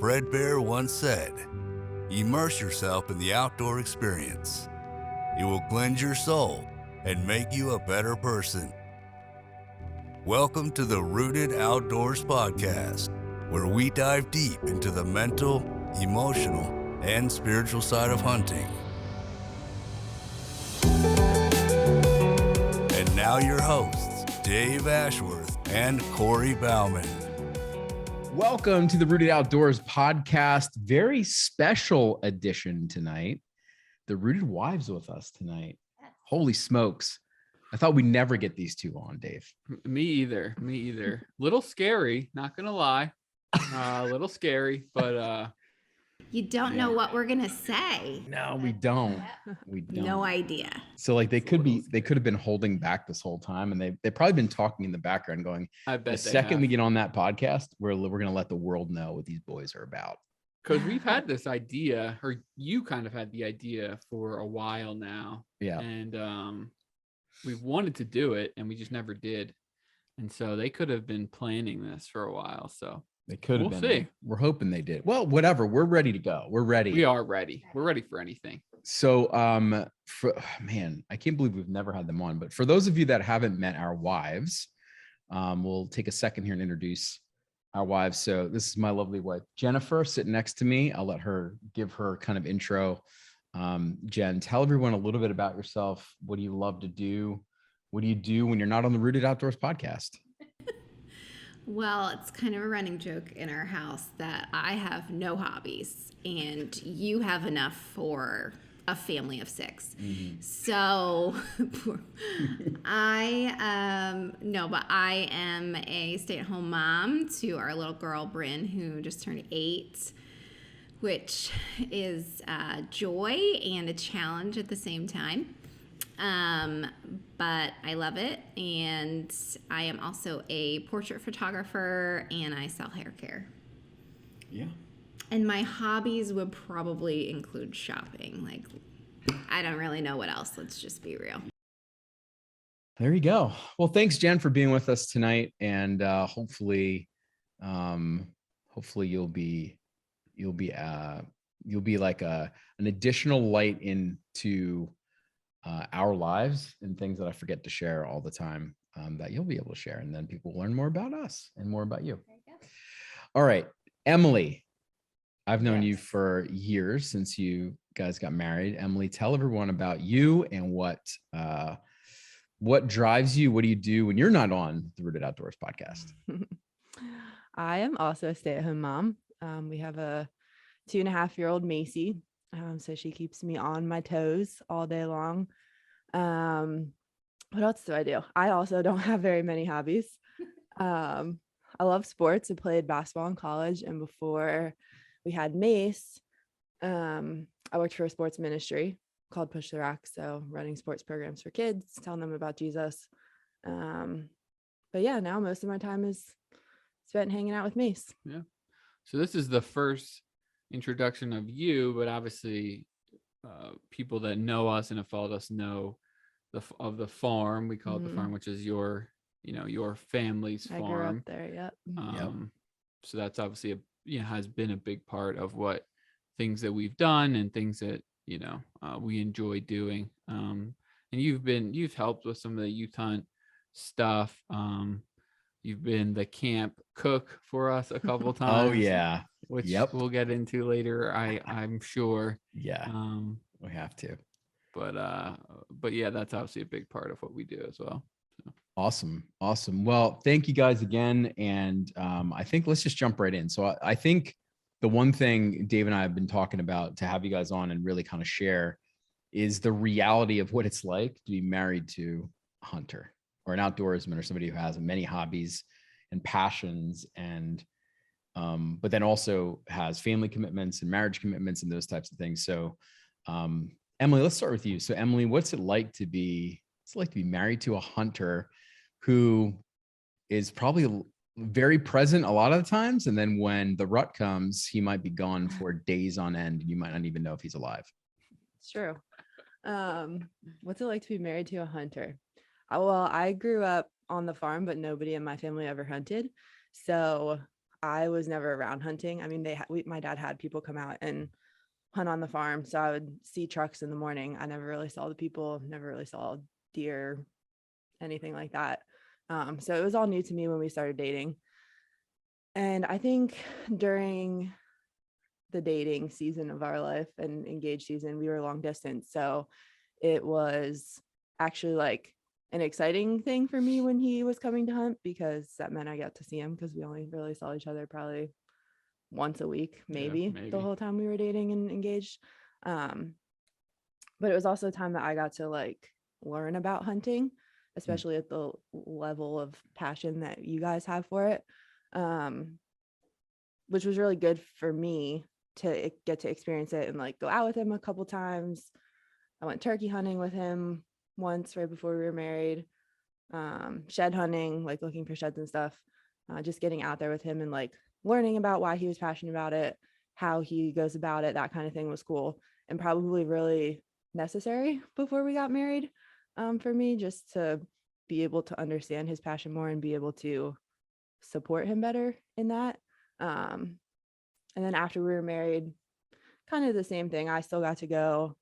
Fred Bear once said, "Immerse yourself in the outdoor experience. It will cleanse your soul and make you a better person." Welcome to the Rooted Outdoors podcast, where we dive deep into the mental, emotional, and spiritual side of hunting. And now your hosts, Dave Ashworth and Corey Bauman. Welcome to the Rooted Outdoors podcast. Very special edition tonight. The Rooted Wives with us tonight. Holy smokes. I thought we'd never get these two on, Dave. Me either. Little scary, not gonna lie. A little scary, but you don't know what we're gonna say. No, we don't. We don't. No idea. So like they could have been holding back this whole time, and they've probably been talking in the background going, I bet the second we get on that podcast, we're gonna let the world know what these boys are about. Because we've had this idea, or you kind of had the idea for a while now. Yeah. And we've wanted to do it and we just never did. And so they could have been planning this for a while. So They could have We'll been. see. We're hoping they did. Well, whatever. We're ready to go. We're ready. we are ready. We're ready for anything. So, I can't believe we've never had them on. But for those of you that haven't met our wives, we'll take a second here and introduce our wives. So this is my lovely wife, Jennifer, sitting next to me. I'll let her give her kind of intro. Jen, tell everyone a little bit about yourself. What do you love to do? What do you do when you're not on the Rooted Outdoors podcast? Well, it's kind of a running joke in our house that I have no hobbies and you have enough for a family of 6. So I am a stay-at-home mom to our little girl Bryn, who just turned 8, which is a joy and a challenge at the same time. But I love it. And I am also a portrait photographer and I sell hair care. Yeah. And my hobbies would probably include shopping. Like, I don't really know what else. Let's just be real. There you go. Well, thanks, Jen, for being with us tonight. And hopefully you'll be like an additional light into our lives and things that I forget to share all the time, that you'll be able to share, and then people will learn more about us and more about you. All right, Emily, I've known you for years, since you guys got married. Emily, tell everyone about you and what drives you. What do you do when you're not on the Rooted Outdoors podcast? I am also a stay-at-home mom. We have a 2.5-year-old Macy. So she keeps me on my toes all day long. What else do I do? I also don't have very many hobbies. I love sports. I played basketball in college, and before we had Mace, I worked for a sports ministry called Push the Rock. So running sports programs for kids, telling them about Jesus. But yeah, now most of my time is spent hanging out with Mace. Yeah. So this is the first introduction of you, but obviously people that know us and have followed us know of the farm. We call it the farm, which is your family's farm. I grew up there. Yep. So that's obviously has been a big part of what things that we've done and things that we enjoy doing. And you've helped with some of the youth hunt stuff. You've been the camp cook for us a couple times. Oh yeah. Which we'll get into later, I'm sure. Yeah. We have to. But yeah, that's obviously a big part of what we do as well. So. Awesome. Well, thank you guys again. And I think let's just jump right in. So I think the one thing Dave and I have been talking about to have you guys on and really kind of share is the reality of what it's like to be married to a hunter or an outdoorsman or somebody who has many hobbies and passions, and but then also has family commitments and marriage commitments and those types of things. So Emily, let's start with you. So Emily, what's it like to be married to a hunter who is probably very present a lot of the times, and then when the rut comes, he might be gone for days on end and you might not even know if he's alive? It's true. What's it like to be married to a hunter? Well, I grew up on the farm, but nobody in my family ever hunted. So I was never around hunting. I mean, my dad had people come out and hunt on the farm. So I would see trucks in the morning. I never really saw the people, never really saw deer, anything like that. So it was all new to me when we started dating. And I think during the dating season of our life and engaged season, we were long distance. So it was actually like an exciting thing for me when he was coming to hunt, because that meant I got to see him, because we only really saw each other probably once a week, maybe the whole time we were dating and engaged. But it was also a time that I got to like learn about hunting, especially at the level of passion that you guys have for it, which was really good for me to get to experience it and like go out with him a couple times. I went turkey hunting with him once right before we were married, shed hunting, like looking for sheds and stuff, just getting out there with him and like learning about why he was passionate about it, how he goes about it, that kind of thing was cool and probably really necessary before we got married, for me, just to be able to understand his passion more and be able to support him better in that. And then after we were married, kind of the same thing. I still got to go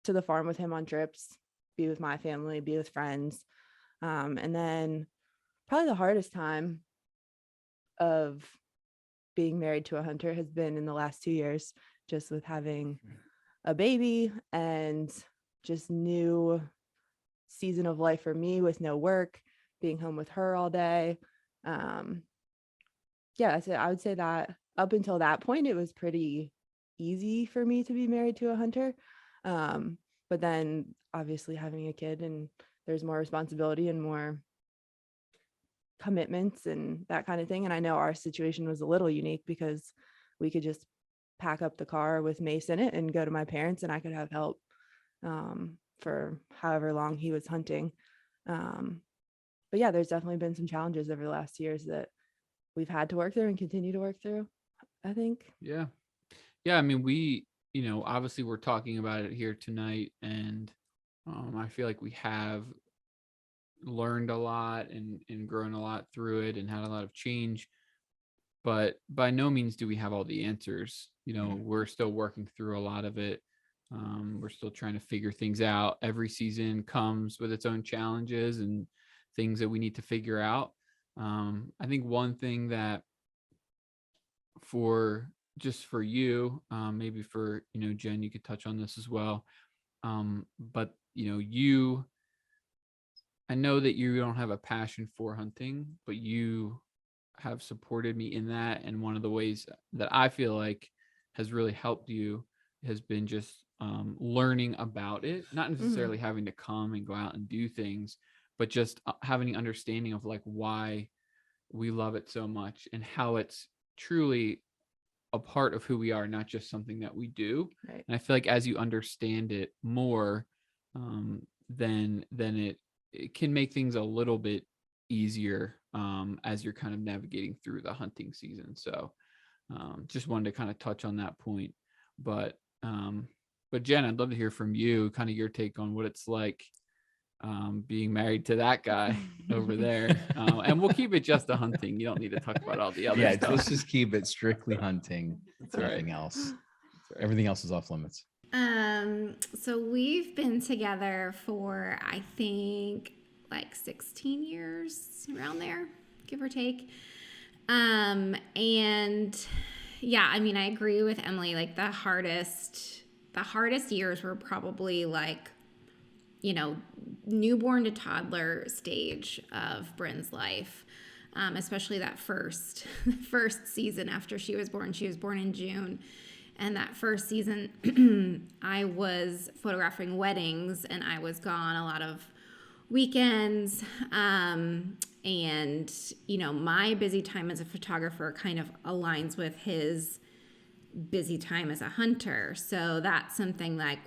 to the farm with him on trips, be with my family, be with friends. And then probably the hardest time of being married to a hunter has been in the last 2 years, just with having a baby and just new season of life for me with no work, being home with her all day. Yeah, so I would say that up until that point, it was pretty easy for me to be married to a hunter. But then obviously having a kid and there's more responsibility and more commitments and that kind of thing. And I know our situation was a little unique because we could just pack up the car with Mace in it and go to my parents and I could have help for however long he was hunting. But yeah, there's definitely been some challenges over the last years that we've had to work through and continue to work through, I think. Yeah. I mean, we, obviously we're talking about it here tonight, and I feel like we have learned a lot and grown a lot through it and had a lot of change, but by no means do we have all the answers. We're still working through a lot of it. We're still trying to figure things out. Every season comes with its own challenges and things that we need to figure out. I think one thing that for you, maybe for, Jen, you could touch on this as well. But, I know that you don't have a passion for hunting, but you have supported me in that. And one of the ways that I feel like has really helped you has been just learning about it, not necessarily having to come and go out and do things, but just having an understanding of like why we love it so much and how it's truly a part of who we are, not just something that we do. Right. And I feel like as you understand it more, then it can make things a little bit easier as you're kind of navigating through the hunting season. So just wanted to kind of touch on that point. But Jen, I'd love to hear from you, kind of your take on what it's like being married to that guy over there. And we'll keep it just the hunting. You don't need to talk about all the other stuff. Let's just keep it strictly hunting. That's Nothing else. Everything else is off limits. So we've been together for, I think, like 16 years, around there, give or take. And yeah, I mean, I agree with Emily, like the hardest years were probably like, newborn to toddler stage of Bryn's life. Especially that first season after she was born. She was born in June. And that first season, I was photographing weddings and I was gone a lot of weekends. And, my busy time as a photographer kind of aligns with his busy time as a hunter. So that's something like